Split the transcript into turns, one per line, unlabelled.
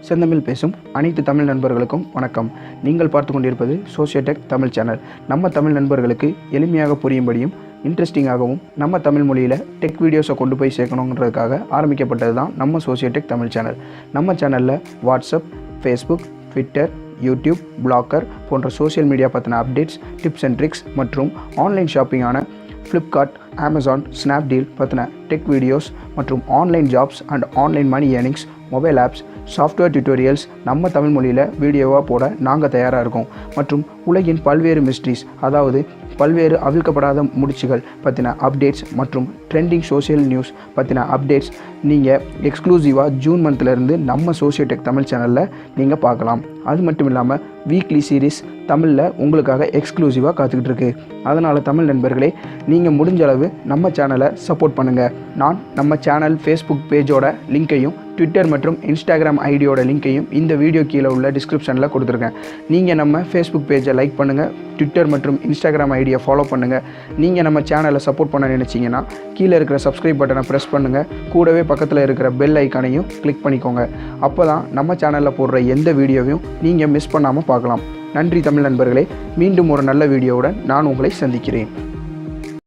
செந்தமிழ் பேசும் அனைத்து தமிழ் நண்பர்களுக்கும் வணக்கம். நீங்கள் பார்த்து கொண்டிருப்பது சோசியோடெக் தமிழ் சேனல். நம்ம தமிழ் நண்பர்களுக்கு எளிமையாக புரியும்படியும் இன்ட்ரெஸ்டிங்காகவும் நம்ம தமிழ் மொழியில் டெக் வீடியோஸை கொண்டு போய் சேர்க்கணுன்றதுக்காக ஆரம்பிக்கப்பட்டது தான் நம்ம சோசியோடெக் தமிழ் சேனல். நம்ம சேனலில் WhatsApp, Facebook, Twitter, YouTube, Blogger போன்ற சோஷியல் மீடியா பற்றின அப்டேட்ஸ், டிப்ஸ் அண்ட் ட்ரிக்ஸ் மற்றும் ஆன்லைன் ஷாப்பிங்கான ஃப்ளிப்கார்ட், அமேசான், ஸ்னாப்டீல் பற்றின டெக் வீடியோஸ் மற்றும் online jobs and online money earnings, mobile apps, software tutorials நம்ம தமிழ் மொழியில் வீடியோவாக போட நாங்கள் தயாராக இருக்கோம். மற்றும் உலகின் பல்வேறு மிஸ்ட்ரிஸ், அதாவது பல்வேறு அவிழ்க்கப்படாத முடிச்சுகள் பற்றின அப்டேட்ஸ் மற்றும் ட்ரெண்டிங் சோஷியல் நியூஸ் பற்றின அப்டேட்ஸ் நீங்கள் எக்ஸ்க்ளூசிவாக ஜூன் மந்த்லேருந்து நம்ம சோசியோடெக் தமிழ் சேனலில் நீங்கள் பார்க்கலாம். அது மட்டும் இல்லாமல் வீக்லி சீரீஸ் தமிழில் உங்களுக்காக எக்ஸ்க்ளூசிவாக காத்துக்கிட்டு இருக்கு. அதனால் தமிழ் நண்பர்களே, நீங்கள் முடிஞ்ச அளவு நம்ம சேனலை சப்போர்ட் பண்ணுங்கள். நான் நம்ம சேனல் ஃபேஸ்புக் பேஜோட லிங்க்கையும் ட்விட்டர் மற்றும் இன்ஸ்டாகிராம் ஐடியோட லிங்க்கையும் இந்த வீடியோ கீழே உள்ள டிஸ்கிரிப்ஷனில் கொடுத்துருக்கேன். நீங்கள் நம்ம ஃபேஸ்புக் பேஜை லைக் பண்ணுங்கள், ட்விட்டர் மற்றும் இன்ஸ்டாகிராம் ஐடியை ஃபாலோ பண்ணுங்கள். நீங்கள் நம்ம சேனலை சப்போர்ட் பண்ண நினச்சிங்கன்னா கீழே இருக்கிற சப்ஸ்கிரைப் பட்டனை ப்ரெஸ் பண்ணுங்கள். கூடவே பக்கத்தில் இருக்கிற பெல் ஐக்கானையும் கிளிக் பண்ணிக்கோங்க. அப்போ தான் நம்ம சேனலில் போடுற எந்த வீடியோவையும் நீங்கள் மிஸ் பண்ணாமல் பார்க்கலாம். நன்றி தமிழ் நண்பர்களே. மீண்டும் ஒரு நல்ல வீடியோவுடன் நான் உங்களை சந்திக்கிறேன்.